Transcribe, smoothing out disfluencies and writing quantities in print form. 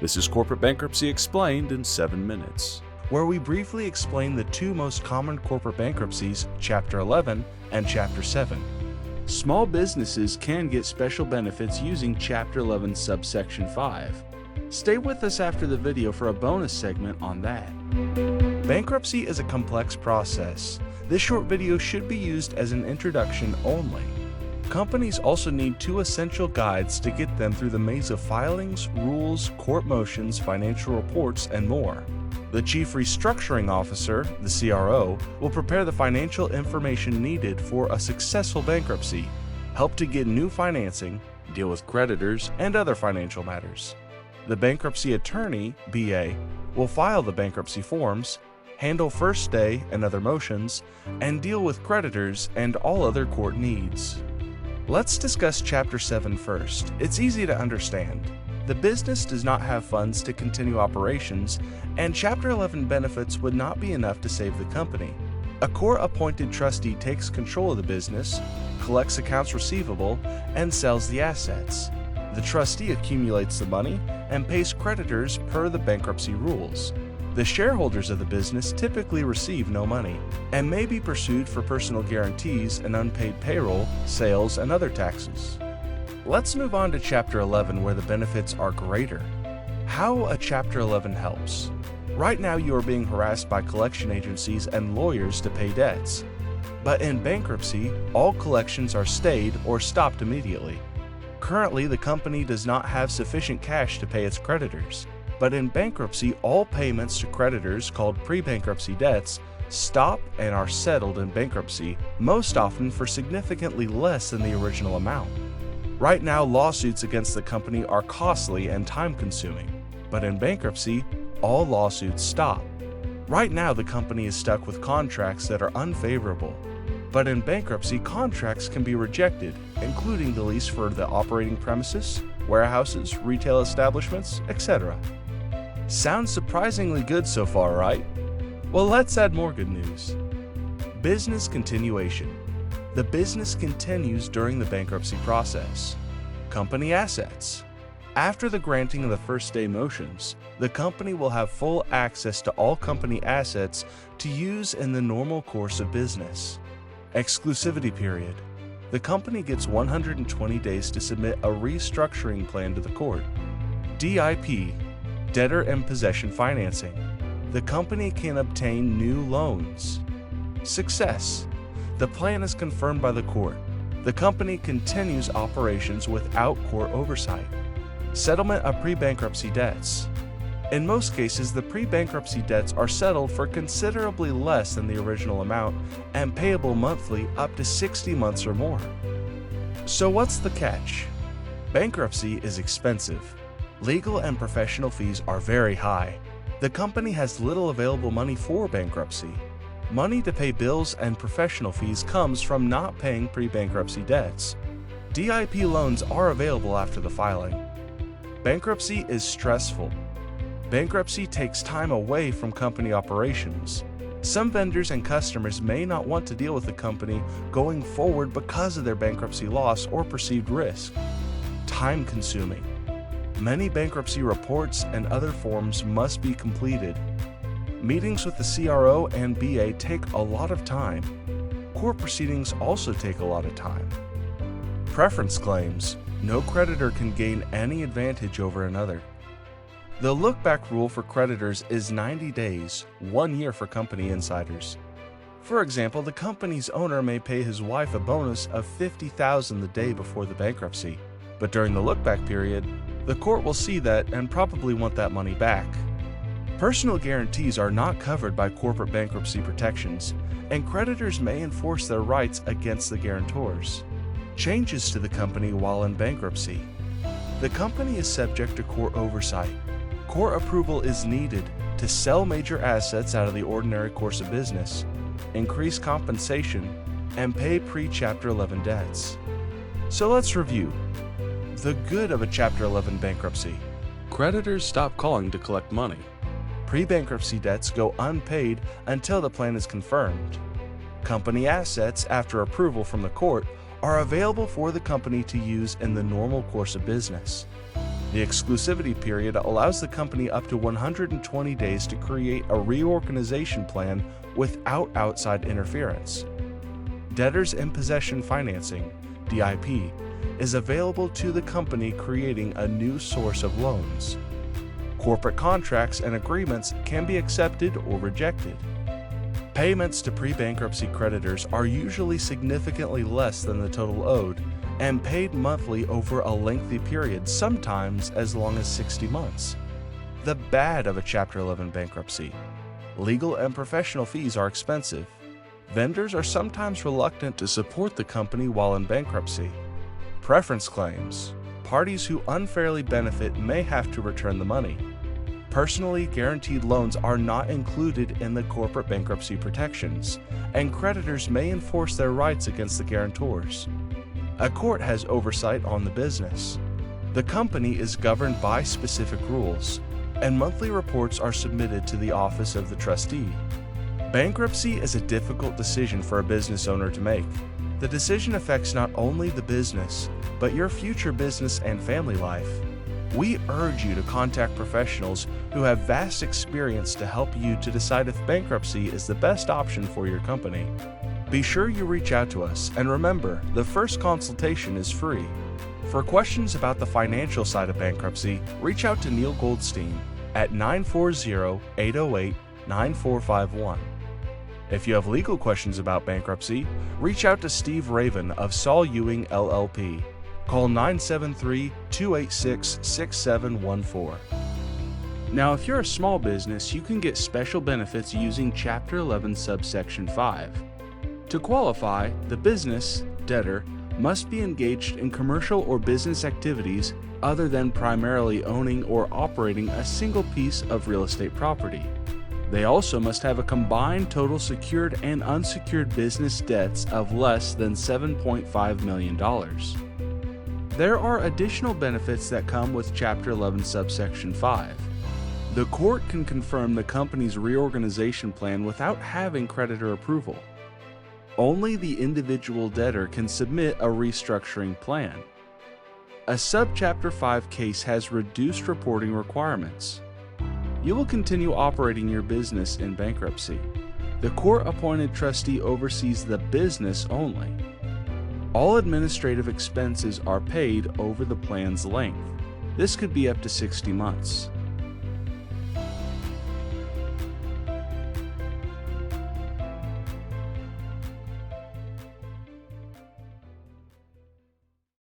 This is Corporate Bankruptcy Explained in 7 minutes, where we briefly explain the two most common corporate bankruptcies, Chapter 11 and Chapter 7. Small businesses can get special benefits using Chapter 11 subsection 5. Stay with us after the video for a bonus segment on that. Bankruptcy is a complex process. This short video should be used as an introduction only. Companies also need 2 essential guides to get them through the maze of filings, rules, court motions, financial reports, and more. The Chief Restructuring Officer, the CRO, will prepare the financial information needed for a successful bankruptcy, help to get new financing, deal with creditors, and other financial matters. The Bankruptcy Attorney, BA, will file the bankruptcy forms, handle first day and other motions, and deal with creditors and all other court needs. Let's discuss Chapter 7 first. It's easy to understand. The business does not have funds to continue operations, and Chapter 11 benefits would not be enough to save the company. A court-appointed trustee takes control of the business, collects accounts receivable, and sells the assets. The trustee accumulates the money and pays creditors per the bankruptcy rules. The shareholders of the business typically receive no money and may be pursued for personal guarantees and unpaid payroll, sales, and other taxes. Let's move on to Chapter 11, where the benefits are greater. How a Chapter 11 helps. Right now you are being harassed by collection agencies and lawyers to pay debts. But in bankruptcy, all collections are stayed or stopped immediately. Currently, the company does not have sufficient cash to pay its creditors. But in bankruptcy, all payments to creditors, called pre-bankruptcy debts, stop and are settled in bankruptcy, most often for significantly less than the original amount. Right now, lawsuits against the company are costly and time-consuming, but in bankruptcy, all lawsuits stop. Right now, the company is stuck with contracts that are unfavorable, but in bankruptcy, contracts can be rejected, including the lease for the operating premises, warehouses, retail establishments, etc. Sounds surprisingly good so far, right? Well, let's add more good news. Business continuation. The business continues during the bankruptcy process. Company assets. After the granting of the first day motions, the company will have full access to all company assets to use in the normal course of business. Exclusivity period. The company gets 120 days to submit a restructuring plan to the court. DIP, debtor in possession financing. The company can obtain new loans. Success. The plan is confirmed by the court. The company continues operations without court oversight. Settlement of pre-bankruptcy debts. In most cases, the pre-bankruptcy debts are settled for considerably less than the original amount and payable monthly up to 60 months or more. So what's the catch? Bankruptcy is expensive. Legal and professional fees are very high. The company has little available money for bankruptcy. Money to pay bills and professional fees comes from not paying pre-bankruptcy debts. DIP loans are available after the filing. Bankruptcy is stressful. Bankruptcy takes time away from company operations. Some vendors and customers may not want to deal with the company going forward because of their bankruptcy loss or perceived risk. Time-consuming. Many bankruptcy reports and other forms must be completed. Meetings with the CRO and BA take a lot of time. Court proceedings also take a lot of time. Preference claims. No creditor can gain any advantage over another. The look-back rule for creditors is 90 days, 1 year for company insiders. For example, the company's owner may pay his wife a bonus of $50,000 the day before the bankruptcy, but during the look-back period, the court will see that and probably want that money back. Personal guarantees are not covered by corporate bankruptcy protections, and creditors may enforce their rights against the guarantors. Changes to the company while in bankruptcy. The company is subject to court oversight. Court approval is needed to sell major assets out of the ordinary course of business, increase compensation, and pay pre-Chapter 11 debts. So let's review. The good of a Chapter 11 bankruptcy. Creditors stop calling to collect money. Pre-bankruptcy debts go unpaid until the plan is confirmed. Company assets, after approval from the court, are available for the company to use in the normal course of business. The exclusivity period allows the company up to 120 days to create a reorganization plan without outside interference. Debtors in possession financing, DIP, is available to the company creating a new source of loans. Corporate contracts and agreements can be accepted or rejected. Payments to pre-bankruptcy creditors are usually significantly less than the total owed and paid monthly over a lengthy period, sometimes as long as 60 months. The bad of a Chapter 11 bankruptcy: legal and professional fees are expensive. Vendors are sometimes reluctant to support the company while in bankruptcy. Preference claims: parties who unfairly benefit may have to return the money. Personally guaranteed loans are not included in the corporate bankruptcy protections, and creditors may enforce their rights against the guarantors. A court has oversight on the business. The company is governed by specific rules, and monthly reports are submitted to the office of the trustee. Bankruptcy is a difficult decision for a business owner to make. The decision affects not only the business, but your future business and family life. We urge you to contact professionals who have vast experience to help you to decide if bankruptcy is the best option for your company. Be sure you reach out to us, and remember, the first consultation is free. For questions about the financial side of bankruptcy, reach out to Neil Goldstein at 940-808-9451. If you have legal questions about bankruptcy, reach out to Steve Raven of Saul Ewing LLP. Call 973-286-6714. Now, if you're a small business, you can get special benefits using Chapter 11, subsection 5. To qualify, the business, debtor, must be engaged in commercial or business activities other than primarily owning or operating a single piece of real estate property. They also must have a combined total secured and unsecured business debts of less than $7.5 million. There are additional benefits that come with Chapter 11, subsection 5. The court can confirm the company's reorganization plan without having creditor approval. Only the individual debtor can submit a restructuring plan. A Subchapter 5 case has reduced reporting requirements. You will continue operating your business in bankruptcy. The court-appointed trustee oversees the business only. All administrative expenses are paid over the plan's length. This could be up to 60 months.